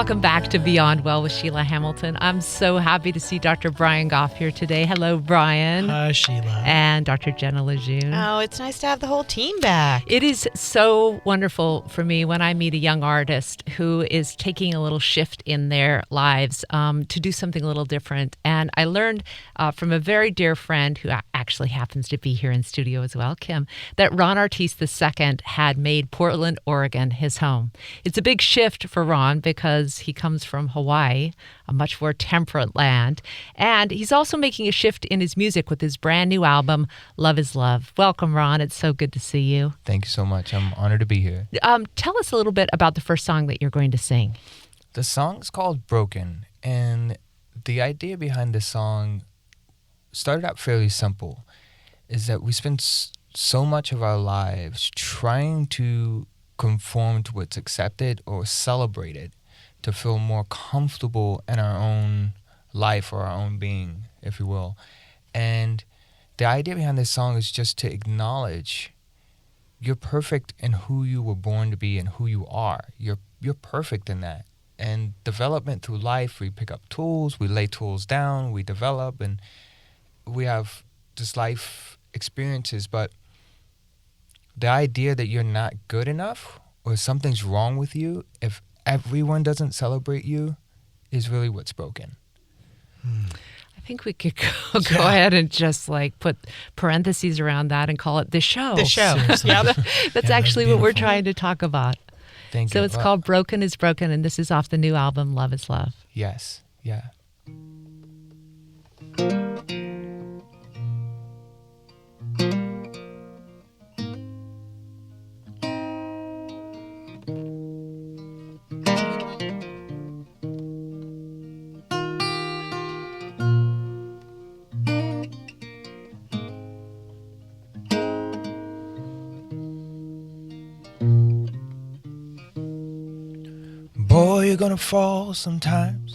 Welcome back to Beyond Well with Sheila Hamilton. I'm so happy to see Dr. Brian Goff here today. Hello, Brian. Hi, Sheila. And Dr. Jenna Lejeune. Oh, it's nice to have the whole team back. It is so wonderful for me when I meet a young artist who is taking a little shift in their lives to do something a little different. And I learned from a very dear friend who actually happens to be here in studio as well, Kim, that Ron Artis II had made Portland, Oregon his home. It's a big shift for Ron because he comes from Hawaii, a much more temperate land. And he's also making a shift in his music with his brand new album, Love is Love. Welcome, Ron. It's so good to see you. Thank you so much. I'm honored to be here. Tell us a little bit about the first song that you're going to sing. The song's called Broken, and the idea behind this song started out fairly simple, is that we spend so much of our lives trying to conform to what's accepted or celebrated to feel more comfortable in our own life or our own being, if you will. And the idea behind this song is just to acknowledge you're perfect in who you were born to be and who you are. You're perfect in that. And development through life, we pick up tools, we lay tools down, we develop, and we have just life experiences. But the idea that you're not good enough or something's wrong with you, if everyone doesn't celebrate you, is really what's broken. I think we could go ahead and just put parentheses around that and call it the show. The show. Yeah, that's actually what we're trying to talk about. Thank you. So it's called Broken is Broken, and this is off the new album, Love is Love. Yes, yeah. Boy, you're gonna fall sometimes.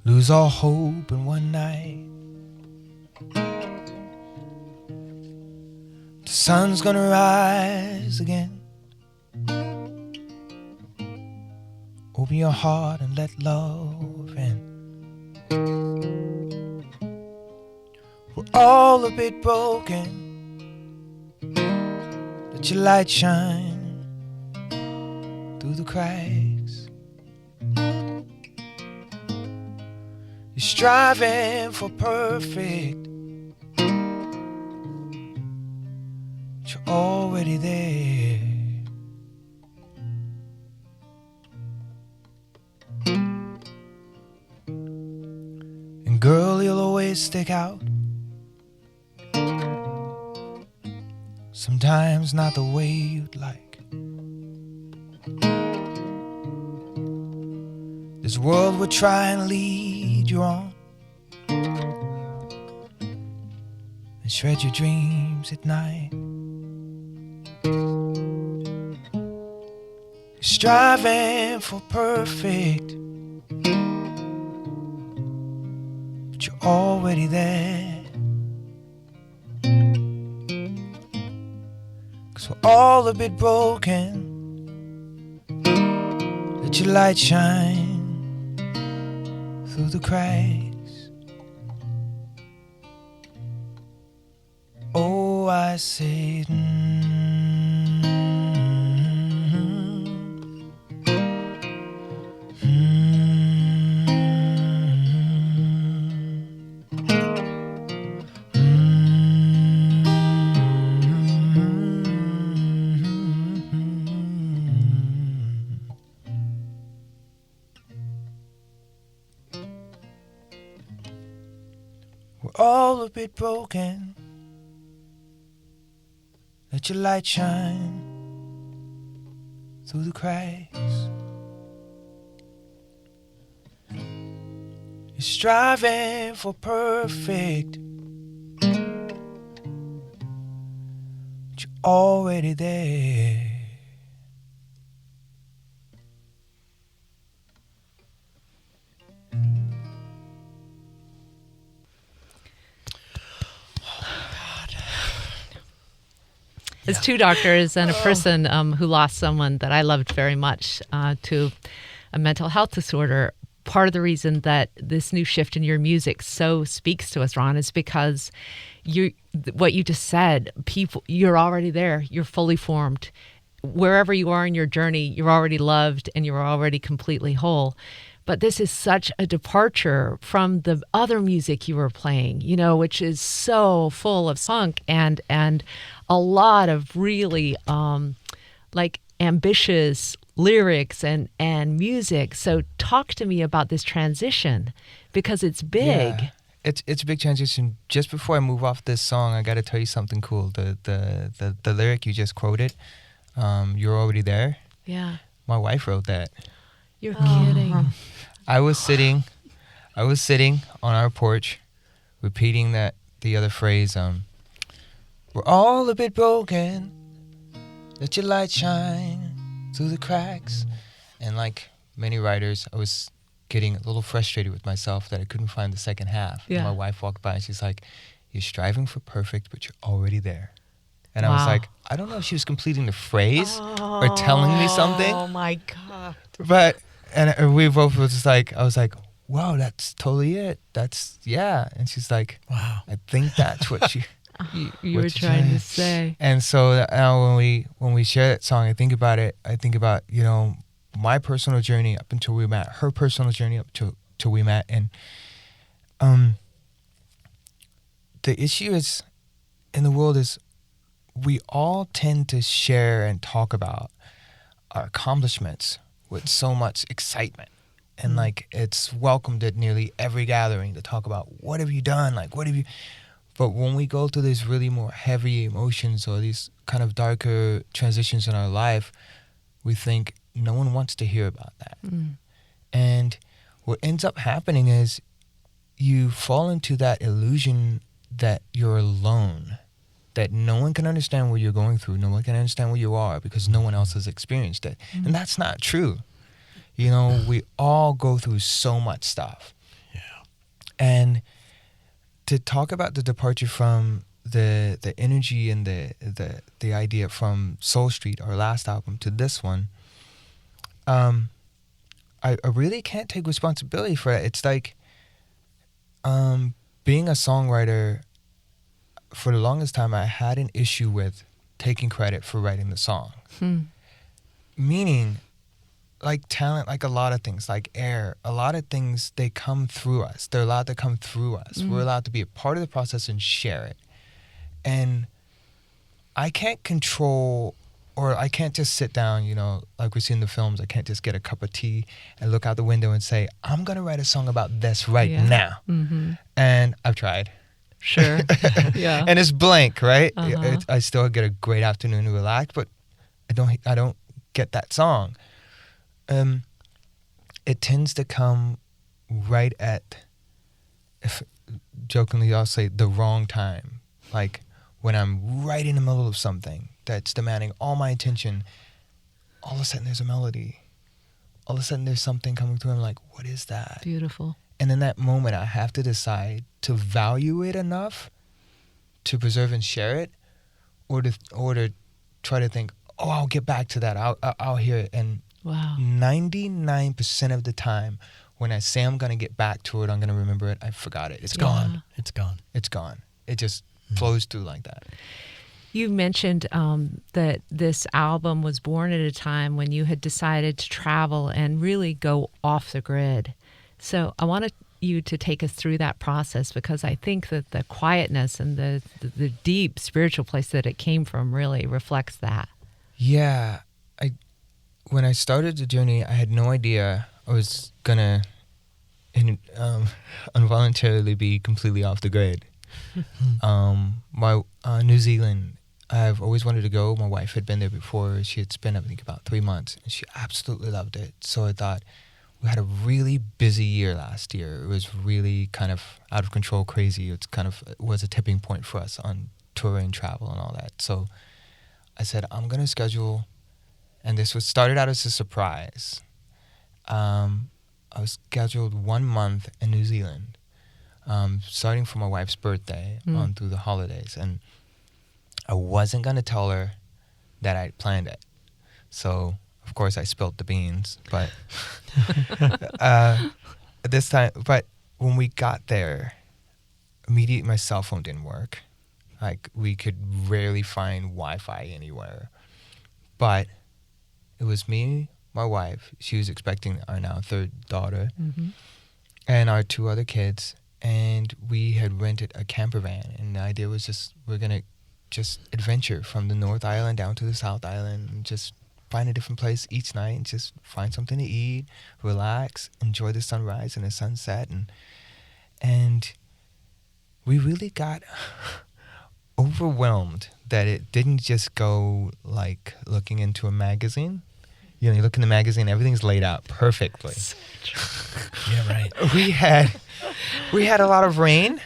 Lose all hope in one night. The sun's gonna rise again. Open your heart and let love in. We're all a bit broken. Let your light shine through the cracks. You're striving for perfect, but you're already there. And girl, you'll always stick out. Sometimes not the way you'd like. This world will try and lead you on and shred your dreams at night. You're striving for perfect, but you're already there. 'Cause we're all a bit broken. Let your light shine through the cracks. Oh, I say, we're all a bit broken. Let your light shine through the cracks. You're striving for perfect, but you're already there. as two doctors and a person who lost someone that I loved very much to a mental health disorder, part of the reason that this new shift in your music so speaks to us, Ron, is because what you just said, people, you're already there. You're fully formed. Wherever you are in your journey, you're already loved and you're already completely whole. But this is such a departure from the other music you were playing, which is so full of funk and a lot of really ambitious lyrics and music. So talk to me about this transition because it's big. Yeah. It's a big transition. Just before I move off this song, I got to tell you something cool. The lyric you just quoted, "You're already there." Yeah. My wife wrote that. You're kidding. I was sitting on our porch, repeating the other phrase. We're all a bit broken. Let your light shine through the cracks. And like many writers, I was getting a little frustrated with myself that I couldn't find the second half. Yeah. And my wife walked by and she's like, "You're striving for perfect, but you're already there." And I was like, I don't know if she was completing the phrase or telling me something. Oh my God. But, and we both was just like, I was like, wow, that's totally it. Yeah. And she's like, wow, I think that's what you were trying to say. And so now when we share that song, I think about my personal journey up until we met, her personal journey up till we met. And the issue is in the world is we all tend to share and talk about our accomplishments with so much excitement. And like it's welcomed at nearly every gathering to talk about what have you done? Like what have you... But when we go through these really more heavy emotions or these kind of darker transitions in our life, we think no one wants to hear about that. And what ends up happening is you fall into that illusion that you're alone, that no one can understand what you're going through, no one can understand what you are because no one else has experienced it. And that's not true. We all go through so much stuff. Yeah. And to talk about the departure from the energy and the idea from Soul Street, our last album, to this one, I really can't take responsibility for it. It's like being a songwriter, for the longest time, I had an issue with taking credit for writing the song. Meaning, like talent, like a lot of things, like air, a lot of things, they come through us. They're allowed to come through us. We're allowed to be a part of the process and share it. And I can't control, or I can't just sit down, like we see in the films, I can't just get a cup of tea and look out the window and say, I'm going to write a song about this now. And I've tried. Sure. Yeah. And it's blank, right? I still get a great afternoon to relax, but I don't get that song. It tends to come right at, if jokingly I'll say, the wrong time. Like when I'm right in the middle of something that's demanding all my attention, all of a sudden there's a melody. All of a sudden there's something coming through. I'm like, what is that? Beautiful. And in that moment, I have to decide to value it enough to preserve and share it, or to try to think, oh, I'll get back to that. I'll hear it. And wow, 99% of the time, when I say I'm gonna get back to it, I'm gonna remember it, I forgot it. It's gone. It's gone. It's gone. It just flows through like that. You mentioned that this album was born at a time when you had decided to travel and really go off the grid. So I wanted you to take us through that process, because I think that the quietness and the deep spiritual place that it came from really reflects that. Yeah. When I started the journey, I had no idea I was gonna involuntarily be completely off the grid. New Zealand, I've always wanted to go. My wife had been there before. She had spent, I think, about 3 months, and she absolutely loved it. So I thought, we had a really busy year last year. It was really kind of out of control, crazy. It was a tipping point for us on tour and travel and all that. So I said, I'm going to schedule, and this started out as a surprise. I was scheduled 1 month in New Zealand, starting from my wife's birthday on through the holidays. And I wasn't going to tell her that I'd planned it. So, of course, I spilled the beans. But this time, but when we got there, immediately my cell phone didn't work. Like, we could rarely find Wi-Fi anywhere. But it was me, my wife. She was expecting our now third daughter, and our 2 other kids. And we had rented a camper van. And the idea was just, we're going to just adventure from the North Island down to the South Island and just find a different place each night and just find something to eat, relax, enjoy the sunrise and the sunset. And we really got overwhelmed that it didn't just go like looking into a magazine. You know, you look in the magazine, everything's laid out perfectly. Yeah, right. We had a lot of rain.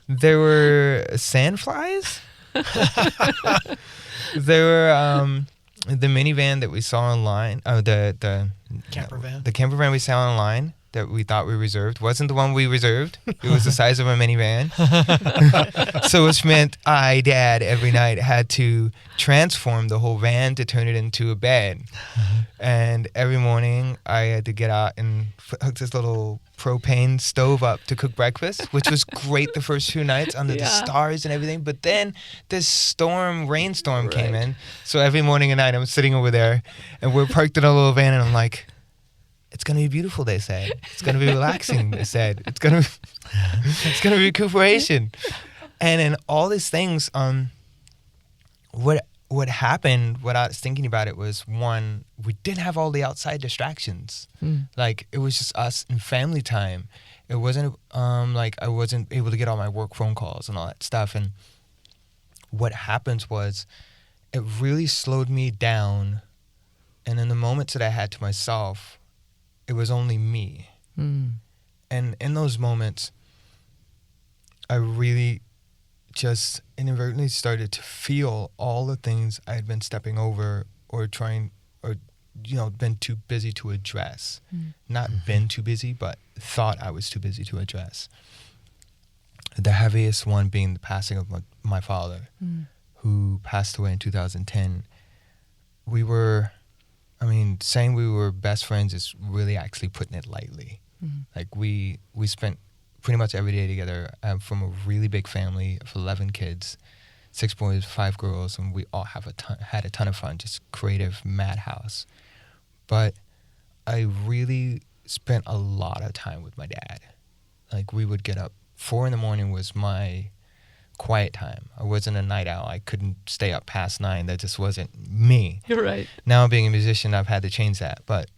There were sandflies. There were the minivan that we saw online. Oh, the Camper van. The camper van we saw online that we thought we reserved wasn't the one we reserved. It was the size of a minivan. So which meant Dad, every night had to transform the whole van to turn it into a bed. And every morning I had to get out and hook this little propane stove up to cook breakfast, which was great the first 2 nights under the stars and everything. But then this rainstorm came in. So every morning and night I'm sitting over there and we're parked in a little van and I'm like, it's going to be beautiful, they said. It's going to be relaxing, they said. It's going to be recuperation. And in all these things, what happened what I was thinking about it was, one, we didn't have all the outside distractions. Like, it was just us and family time. It wasn't like I wasn't able to get all my work phone calls and all that stuff. And what happens was it really slowed me down. And in the moments that I had to myself, it was only me. And in those moments, I really just inadvertently started to feel all the things I had been stepping over or been too busy to address. Not been too busy, but thought I was too busy to address. The heaviest one being the passing of my father, who passed away in 2010. Saying we were best friends is really actually putting it lightly. Like, we spent pretty much every day together. I'm from a really big family of 11 kids, 6 boys, 5 girls, and we all had a ton of fun, just creative madhouse. But I really spent a lot of time with my dad. Like, we would get up. 4 a.m. was my quiet time. I wasn't a night owl. I couldn't stay up past 9. That just wasn't me. You're right. Now, being a musician, I've had to change that. But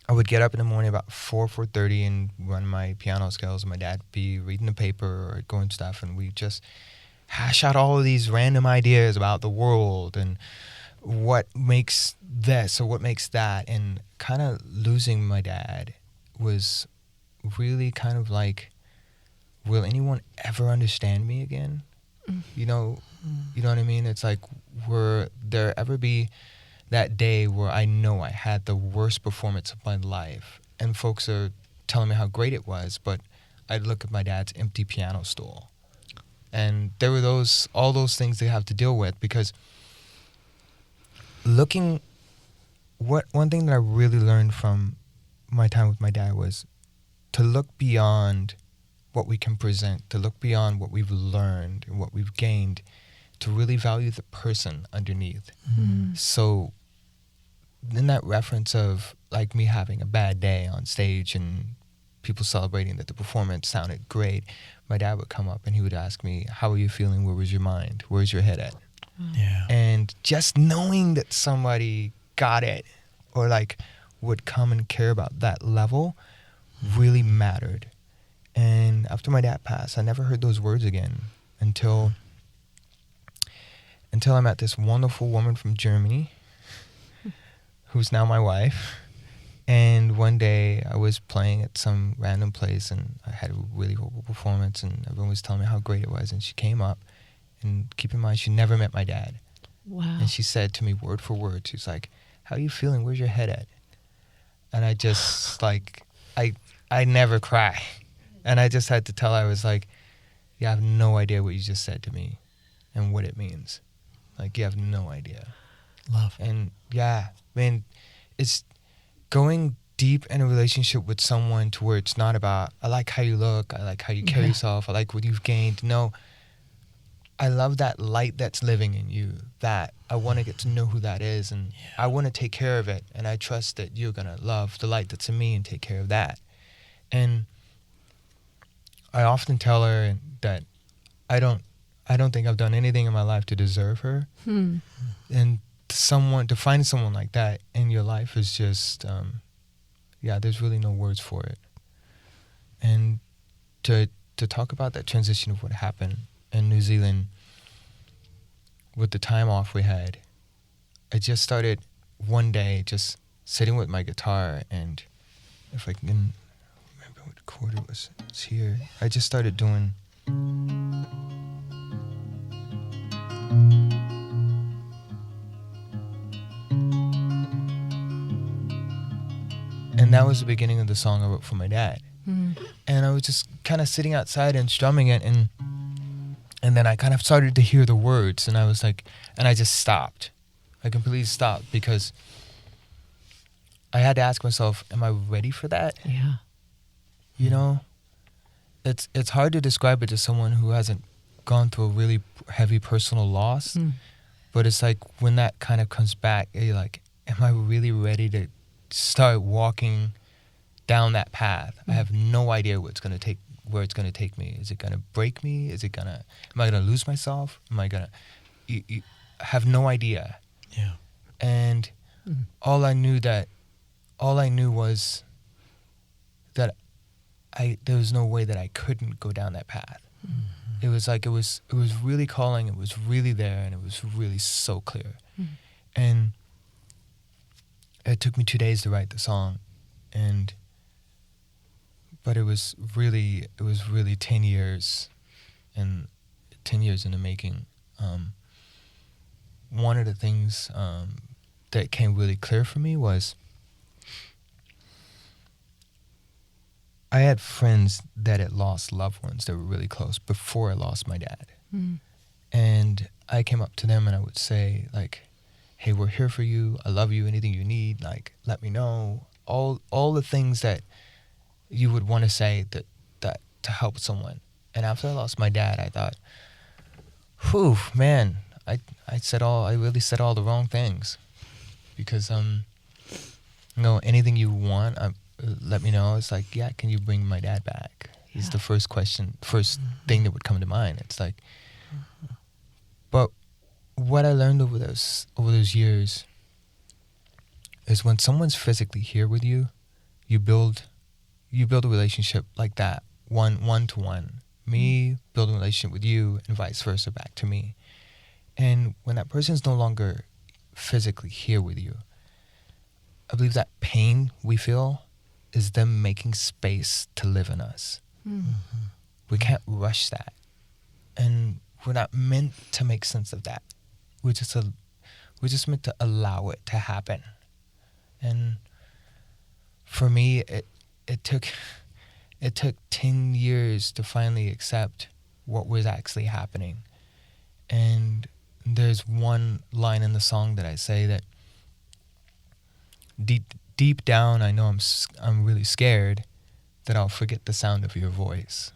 I would get up in the morning about 4:30 and run my piano skills, and my dad would be reading the paper or going stuff, and we just hash out all of these random ideas about the world and what makes this or what makes that. And kind of losing my dad was really kind of like, will anyone ever understand me again? You know what I mean? It's like, will there ever be that day where I know I had the worst performance of my life and folks are telling me how great it was, but I'd look at my dad's empty piano stool. And there were all those things they have to deal with, because one thing that I really learned from my time with my dad was to look beyond what we can present, to look beyond what we've learned and what we've gained, to really value the person underneath. So in that reference of like me having a bad day on stage and people celebrating that the performance sounded great, my dad would come up and he would ask me, how are you feeling? Where was your mind? Where's your head at? Yeah. And just knowing that somebody got it or like would come and care about that level really mattered. And after my dad passed, I never heard those words again until I met this wonderful woman from Germany who's now my wife. And one day I was playing at some random place and I had a really horrible performance and everyone was telling me how great it was. And she came up, and keep in mind, she never met my dad. Wow. And she said to me word for word, she's like, how are you feeling? Where's your head at? And I just like, I never cry. And I just had to tell her, I was like, yeah, I have no idea what you just said to me and what it means. Like, you have no idea. Love. And yeah, man, it's going deep in a relationship with someone to where it's not about, I like how you look, I like how you carry yourself, I like what you've gained. No, I love that light that's living in you, that I want to get to know who that is, and I want to take care of it, and I trust that you're going to love the light that's in me and take care of that. And I often tell her that I don't think I've done anything in my life to deserve her. And to find someone like that in your life is just, there's really no words for it. And to talk about that transition of what happened in New Zealand with the time off we had, I just started one day just sitting with my guitar, and if I can remember what chord it was, it's here. I just started doing. And that was the beginning of the song I wrote for my dad. And I was just kind of sitting outside and strumming it, and then I kind of started to hear the words, and I was like, and I just stopped. I completely stopped because I had to ask myself, am I ready for that? Yeah. You know, it's hard to describe it to someone who hasn't gone through a really heavy personal loss, but it's like when that kind of comes back, you're like, am I really ready to start walking down that path? I have no idea where it's going to take me. Is it going to break me? Am I going to lose myself? Am I going to, you have no idea. Yeah. And all I knew was that there was no way that I couldn't go down that path. It was like, it was really calling, it was really there, and it was really so clear. And it took me 2 days to write the song, but it was really 10 years, and 10 years in the making. One of the things that came really clear for me was I had friends that had lost loved ones that were really close before I lost my dad. And I came up to them and I would say, like, hey, we're here for you. I love you. Anything you need, like, let me know. All the things that you would want to say that to help someone. And after I lost my dad, I thought, whew, man, I really said all the wrong things. Because anything you want, let me know. It's like, yeah, can you bring my dad back? Yeah. Is the first thing that would come to mind. It's like, but what I learned over those years is when someone's physically here with you, you build a relationship like that, one to one. Me building a relationship with you, and vice versa back to me. And when that person's no longer physically here with you, I believe that pain we feel is them making space to live in us. We can't rush that, and we're not meant to make sense of that. We're just meant to allow it to happen. And for me, it took 10 years to finally accept what was actually happening. And there's one line in the song that I say that deep down, I know I'm really scared that I'll forget the sound of your voice.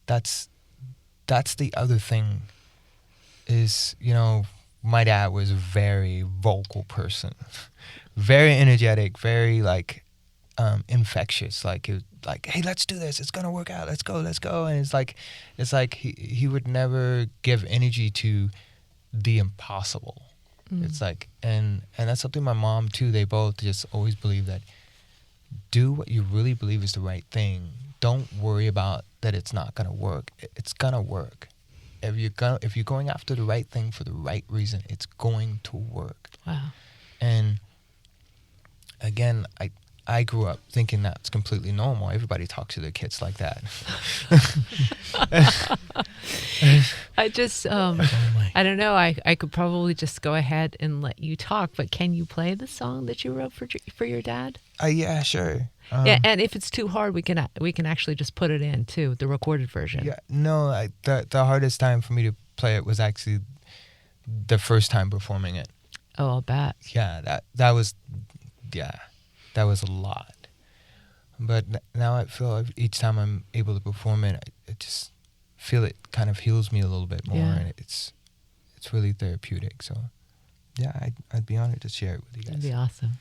That's the other thing is, my dad was a very vocal person, very energetic, very infectious. Hey, let's do this. It's gonna work out. Let's go. And it's like he would never give energy to the impossible. It's like, and that's something my mom too, they both just always believe that do what you really believe is the right thing. Don't worry about that it's not gonna work. It's gonna work. If you're going after the right thing for the right reason, it's going to work. Wow. And again, I grew up thinking that's completely normal. Everybody talks to their kids like that. I just, I don't know. I could probably just go ahead and let you talk, but can you play the song that you wrote for your dad? Yeah, sure. Yeah, and if it's too hard, we can actually just put it in too, the recorded version. Yeah, no, the hardest time for me to play it was actually the first time performing it. Oh, I'll bet. Yeah, that was a lot. But now I feel each time I'm able to perform it, I just feel it kind of heals me a little bit more, and it's really therapeutic. So, yeah, I'd be honored to share it with you guys. That'd be awesome.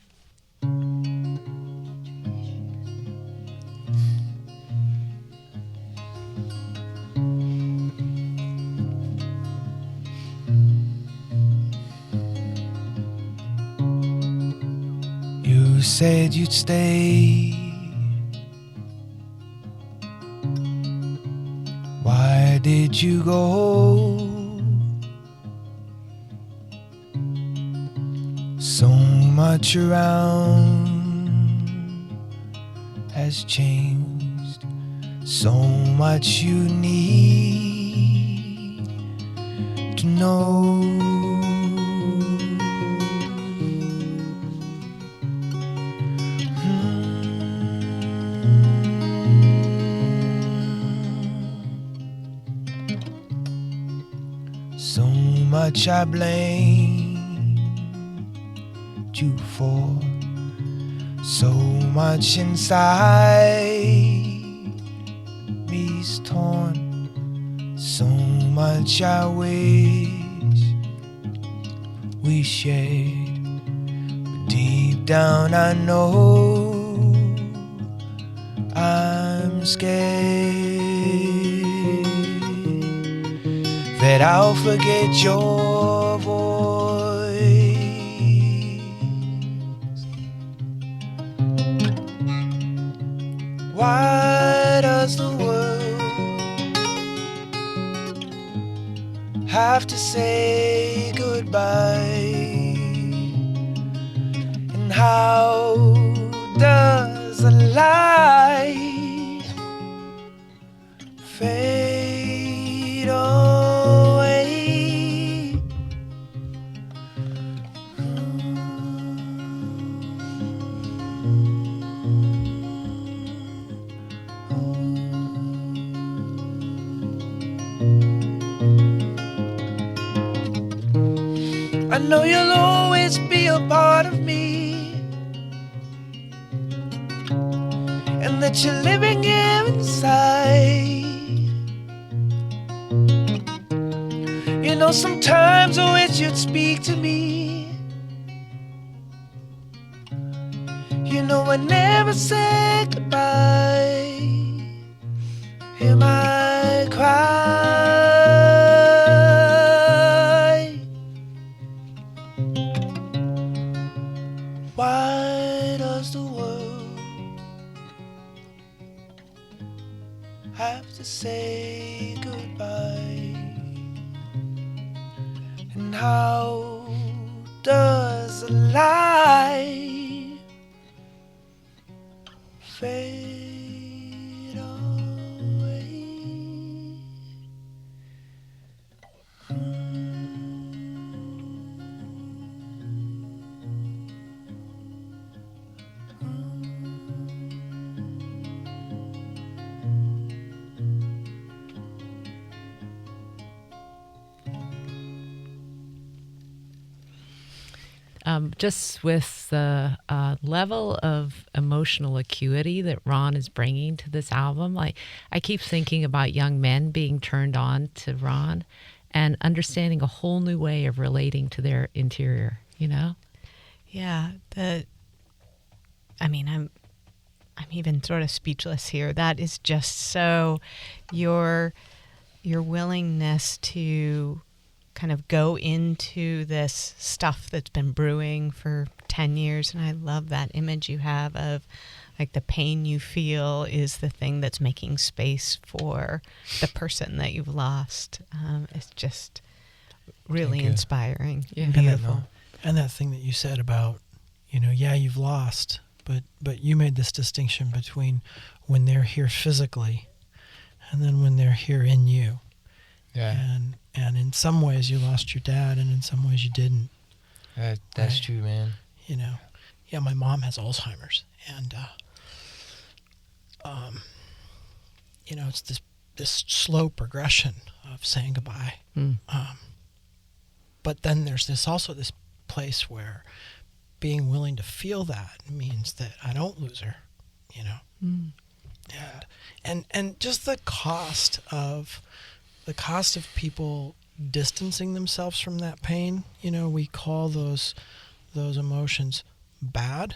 You said you'd stay. Why did you go? So much around has changed. So much you need to know. So much I blamed you for. So much inside me's torn. So much I wish we shared. But deep down I know I'm scared that I'll forget your voice. Why does the world have to say goodbye? And how does a light fade away? I know you'll always be a part of me, and that you're living here inside. You know, sometimes I wish you'd speak to me. You know, I never said goodbye. Hear my cry. Why does the world have to say goodbye? And how does a light fade away? Just with the level of emotional acuity that Ron is bringing to this album, I keep thinking about young men being turned on to Ron and understanding a whole new way of relating to their interior, you know? Yeah, I'm even sort of speechless here. That is just so your willingness to kind of go into this stuff that's been brewing for 10 years. And I love that image you have of like the pain you feel is the thing that's making space for the person that you've lost. It's just really inspiring. Yeah. Beautiful. And that thing that you said about, yeah, you've lost, but you made this distinction between when they're here physically and then when they're here in you. Yeah. And in some ways you lost your dad, and in some ways you didn't. That's Right. true, man. Yeah, my mom has Alzheimer's, and it's this slow progression of saying goodbye. Mm. But then there's this place where being willing to feel that means that I don't lose her, you know. Mm. And just the cost of people distancing themselves from that pain. You know, we call those emotions bad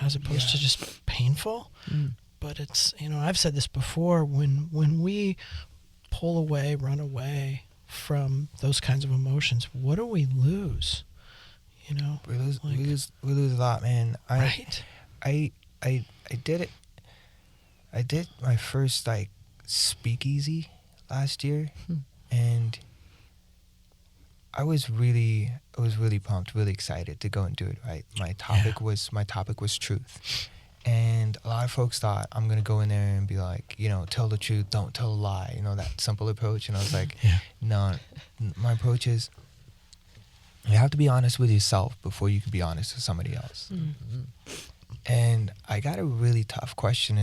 as opposed to just painful. Mm. But it's, you know, I've said this before, when we pull away, run away from those kinds of emotions, what do we lose? You know, We lose a lot, man. right? I did it. I did my first like speakeasy last year, and I was really pumped, really excited to go and do it. Right, my topic was truth, and a lot of folks thought I'm gonna go in there and be like, you know, tell the truth, don't tell a lie, you know, that simple approach. And I was like, no, my approach is you have to be honest with yourself before you can be honest with somebody else. Mm-hmm. And I got a really tough question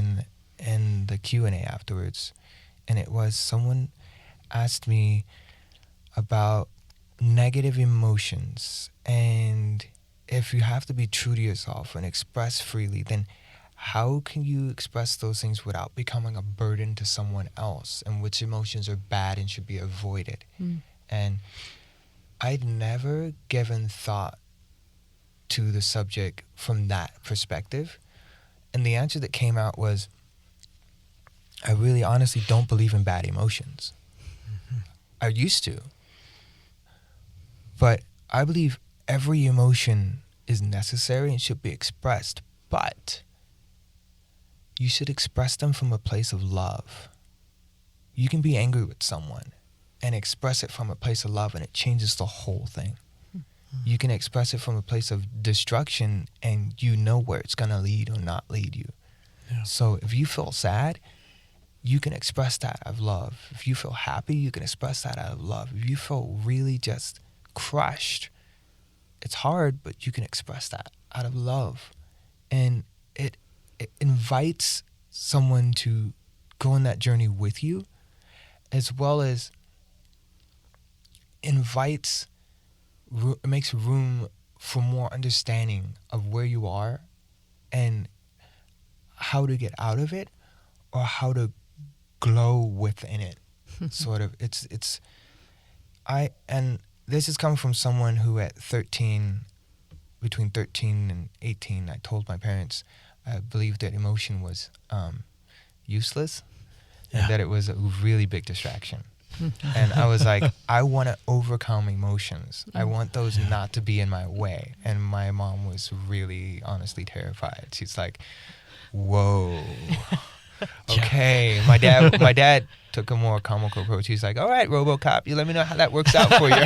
in the Q&A afterwards, and it was someone asked me about negative emotions, and if you have to be true to yourself and express freely, then how can you express those things without becoming a burden to someone else, and which emotions are bad and should be avoided? And I'd never given thought to the subject from that perspective, and the answer that came out was, I really honestly don't believe in bad emotions. I used to. But I believe every emotion is necessary and should be expressed, but you should express them from a place of love. You can be angry with someone and express it from a place of love, and it changes the whole thing. You can express it from a place of destruction, and you know where it's going to lead or not lead you. Yeah. So if you feel sad, you can express that out of love. If you feel happy, you can express that out of love. If you feel really just crushed, it's hard, but you can express that out of love. And it invites someone to go on that journey with you, as well as makes room for more understanding of where you are and how to get out of it, or how to glow within it. Sort of. And this is coming from someone who at between 13 and 18, I told my parents I believed that emotion was useless, and that it was a really big distraction. And I was like, I want to overcome emotions. I want those not to be in my way. And my mom was really honestly terrified. She's like, whoa. Okay. My dad took a more comical approach. He's like, all right, RoboCop, you let me know how that works out for you.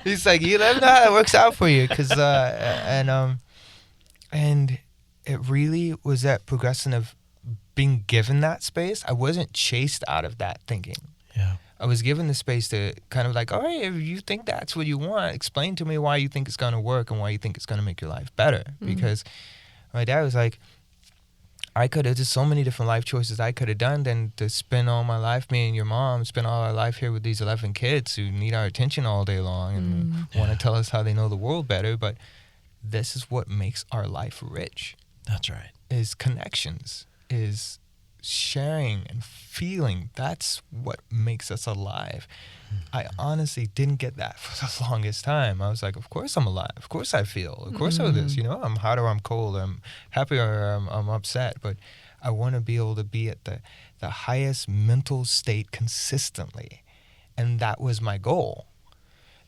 He's like, you let me know how that works out for you. And it really was that progression of being given that space. I wasn't chased out of that thinking. Yeah. I was given the space to kind of like, all right, if you think that's what you want, explain to me why you think it's going to work and why you think it's going to make your life better. Because my dad was like, there's so many different life choices I could have done than to spend all my life, me and your mom, spend all our life here with these 11 kids who need our attention all day long and want to tell us how they know the world better. But this is what makes our life rich. That's right. Is connections, is sharing and feeling. That's what makes us alive. I honestly didn't get that for the longest time. I was like, of course I'm alive. Of course I feel. Of course I do this. You know, I'm hot or I'm cold. I'm happy or I'm upset. But I want to be able to be at the highest mental state consistently. And that was my goal.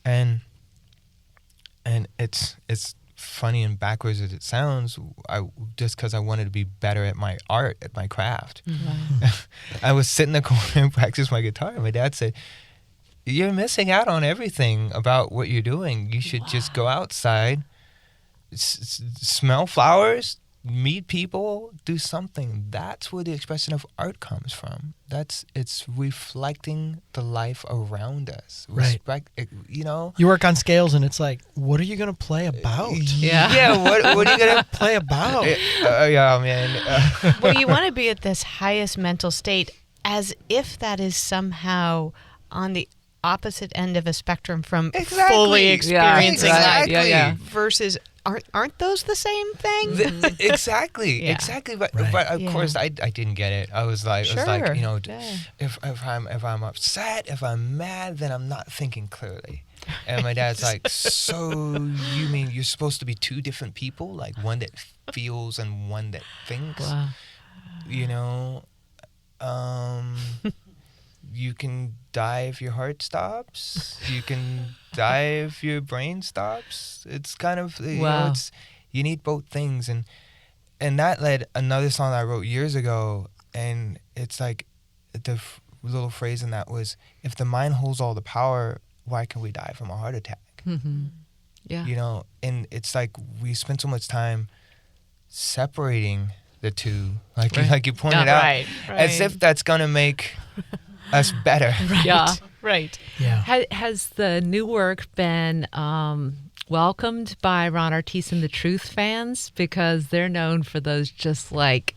And it's funny and backwards as it sounds, just because I wanted to be better at my art, at my craft. Wow. I was sitting in the corner and practice my guitar, and my dad said, you're missing out on everything about what you're doing. You should just go outside, smell flowers, meet people, do something. That's where the expression of art comes from. It's reflecting the life around us. Right. You know? You work on scales, and it's like, what are you going to play about? Yeah, what are you going to play about? Yeah, man. Well, you want to be at this highest mental state as if that is somehow on the opposite end of a spectrum from Exactly. fully Yeah, experiencing exactly. life Yeah. versus aren't those the same thing? Exactly, Yeah. exactly. But Right. but of Yeah. course I didn't get it. I was like, Sure. you know, Yeah. if I'm upset, if I'm mad, then I'm not thinking clearly. And my dad's like, so you mean you're supposed to be two different people, like one that feels and one that thinks? Wow. You know, you can die if your heart stops. You can die if your brain stops. It's kind of you know, Wow. you need both things, and that led another song I wrote years ago, and it's like the little phrase in that was, if the mind holds all the power, why can we die from a heart attack? Mm-hmm. Yeah. You know, and it's like we spend so much time separating the two, like Right. like you pointed Yeah. out, Right. as if that's gonna make us better. Yeah. Right. Yeah. Has the new work been welcomed by Ron Artis and the Truth fans? Because they're known for those just like,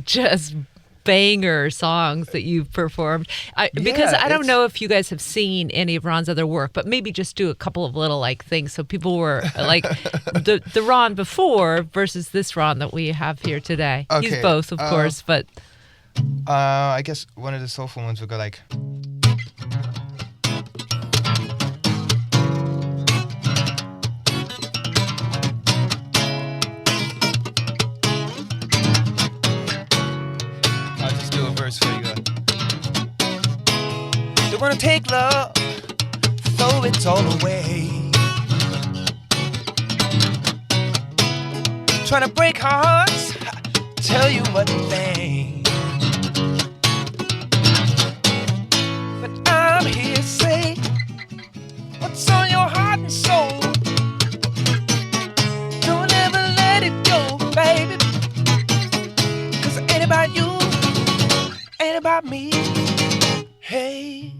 just banger songs that you've performed. Because I don't know if you guys have seen any of Ron's other work, but maybe just do a couple of little like things so people were like the Ron before versus this Ron that we have here today. He's Okay, both, of course, but I guess one of the soulful ones would go like. I'll just do a verse for you. They wanna take love, throw it all away. Trying to break hearts, tell you one thing. But I'm here to say what's on your heart and soul. Don't ever let it go, baby. 'Cause it ain't about you, ain't about me. Hey.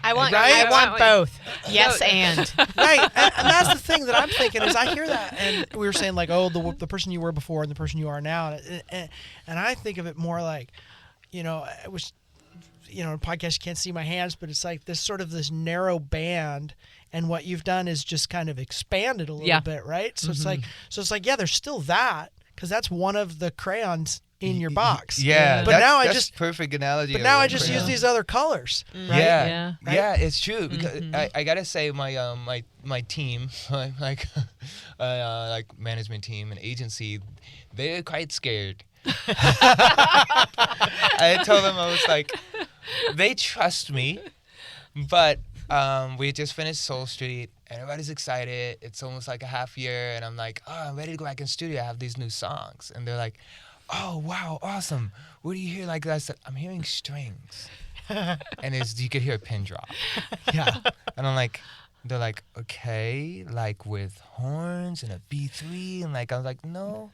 I want Right? I want both. Yes, No. and Right, and that's the thing that I'm thinking is I hear that, and we were saying like, oh, the person you were before and the person you are now, and I think of it more like, I was, in a podcast you can't see my hands, but it's like this narrow band, and what you've done is just kind of expanded a little Yeah. bit, right? So it's like, yeah, there's still that because that's one of the crayons in your box. Yeah, but that's, now that's perfect analogy. But of now I it, just right? use these other colors, right? Yeah, Yeah. Right? yeah, it's true. Because I gotta say, my my team, like management team and agency, they're quite scared. I told them, I was like, they trust me, but we just finished Soul Street. Everybody's excited. It's almost like a half year, and I'm like, oh, I'm ready to go back in studio. I have these new songs, and they're like, oh wow, awesome. What do you hear? Like I said, I'm hearing strings, and you could hear a pin drop. Yeah. And I'm like, they're like, okay, like with horns and a B3, and like I was like, no,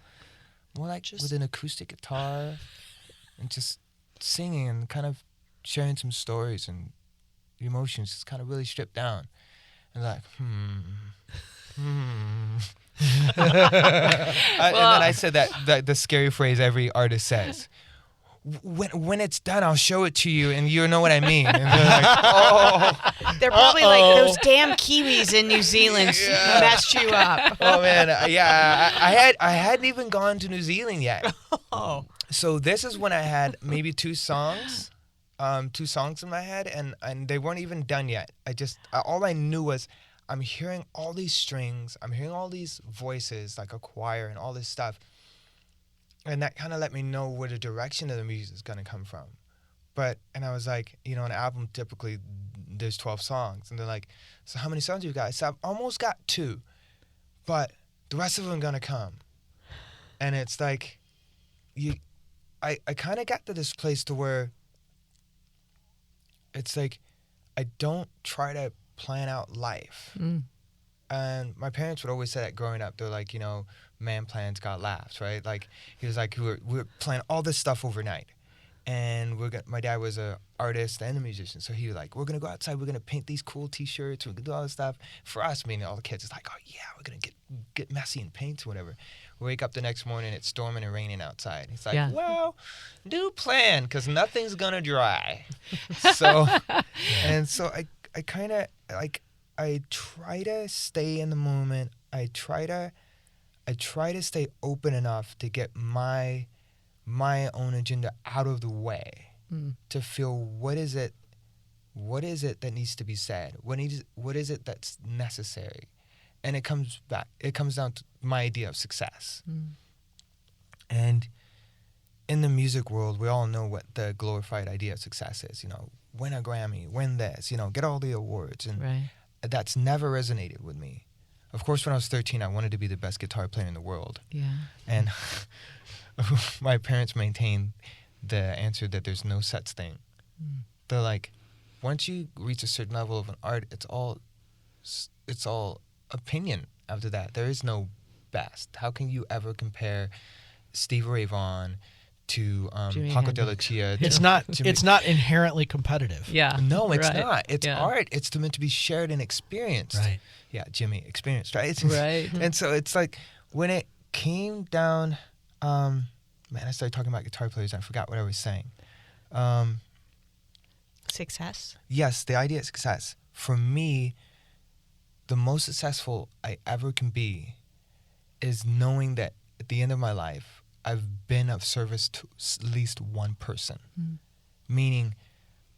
more like Just- with an acoustic guitar, and just singing and kind of sharing some stories and emotions, just kind of really stripped down. And they're like, and then I said that the scary phrase every artist says. When it's done, I'll show it to you, and you know what I mean. And they're like, oh. they're probably like those damn Kiwis in New Zealand messed you up. Oh man, yeah, I hadn't even gone to New Zealand yet. Oh. So this is when I had maybe two songs in my head, and they weren't even done yet. All I knew was I'm hearing all these strings, I'm hearing all these voices like a choir and all this stuff, and that kind of let me know where the direction of the music is gonna come from. And I was like, an album typically there's 12 songs, and they're like, so how many songs you got? I said, I've almost got 2, but the rest of them are gonna come. And it's like, I kind of got to this place to where it's like I don't try to plan out life. And my parents would always say that growing up. They're like, man plans, God laughs, right? Like he was like, we're planning all this stuff overnight, and my dad was a artist and a musician, so he was like, we're gonna go outside, we're gonna paint these cool T-shirts, we're gonna do all this stuff. For us, meaning all the kids, it's like, oh yeah, we're gonna get messy and paint or whatever. wake up the next morning, it's storming and raining outside. He's like, Yeah. well, do plan, because nothing's going to dry. So, and so I kind of, like, I try to stay in the moment. I try to stay open enough to get my own agenda out of the way, to feel what is it that needs to be said? What is it that's necessary? And it comes down to my idea of success. And in the music world, we all know what the glorified idea of success is. You know, win a Grammy, win this, you know, get all the awards. And Right. that's never resonated with me. Of course, when I was 13, I wanted to be the best guitar player in the world. Yeah. And my parents maintained the answer that there's no such thing. They're like, once you reach a certain level of an art, it's all opinion after that. There is no best. How can you ever compare Stevie Ray Vaughan to Jimi Paco de la Hendrix. Chia? It's not inherently competitive. Yeah. No, it's Right. not. It's Yeah. art. It's meant to be shared and experienced. Right. Yeah, Jimmy, experienced, right? Right. And so it's like, when it came down, man, I started talking about guitar players. I forgot what I was saying. Success. Yes, the idea of success. For me, the most successful I ever can be is knowing that at the end of my life, I've been of service to at least one person. Meaning,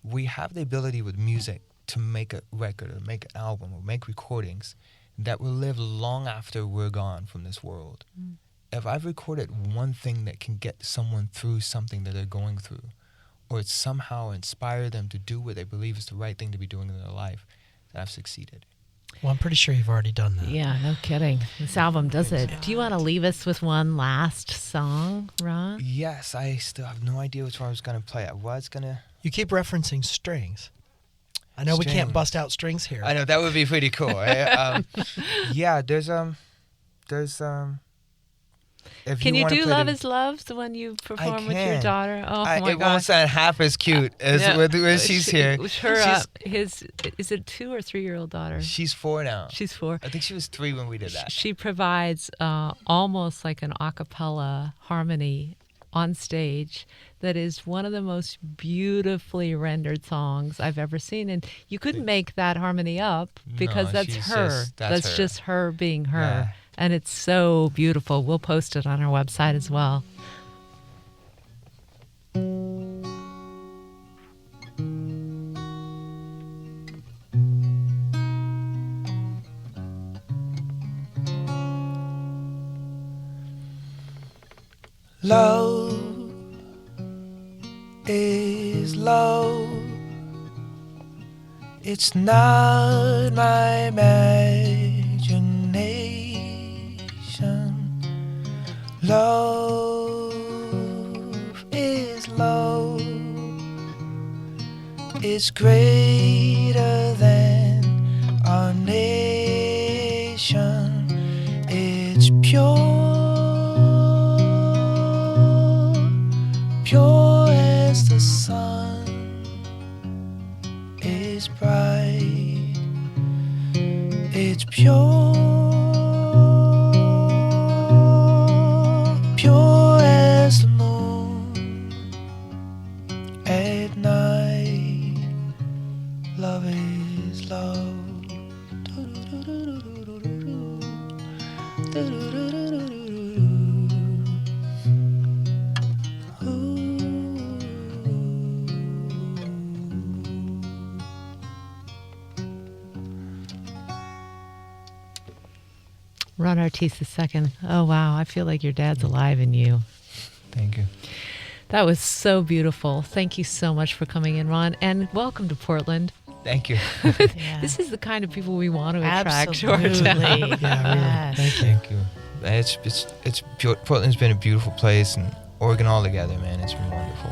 we have the ability with music to make a record or make an album or make recordings that will live long after we're gone from this world. If I've recorded one thing that can get someone through something that they're going through, or it somehow inspire them to do what they believe is the right thing to be doing in their life, then I've succeeded. Well, I'm pretty sure you've already done that. Yeah, no kidding. This album does it. Do you want to leave us with one last song, Ron? Yes, I still have no idea which one I was going to play. I was going to... You keep referencing strings. I know we can't Strings. bust out strings here. I know, that would be pretty cool. Right? Yeah, there's if Can you wanna do play Love the- is Love when you perform with your can. daughter? Oh my it won't gosh. sound half as cute as Yeah. when she's here. His is it 2 or 3-year-old daughter? She's 4 now. She's 4. I think she was 3 when we did that. She provides almost like an a cappella harmony on stage that is one of the most beautifully rendered songs I've ever seen. And you couldn't make that harmony up because No, that's she's her. just- that's her. just her being her. Yeah. And it's so beautiful. We'll post it on our website as well. Love is love. It's not my imagination. Love is love. It's greater than our nation. It's pure as the sun is bright. It's pure as the moon at night. Love is love. Ron Artis II. Oh, wow. I feel like your dad's alive in you. Thank you. That was so beautiful. Thank you so much for coming in, Ron. And welcome to Portland. Thank you. Yeah. This is the kind of people we want to attract to our Absolutely. town. Yeah, really. Yes. Thank you. Thank you. Portland's been a beautiful place, and Oregon all together, man. It's been wonderful.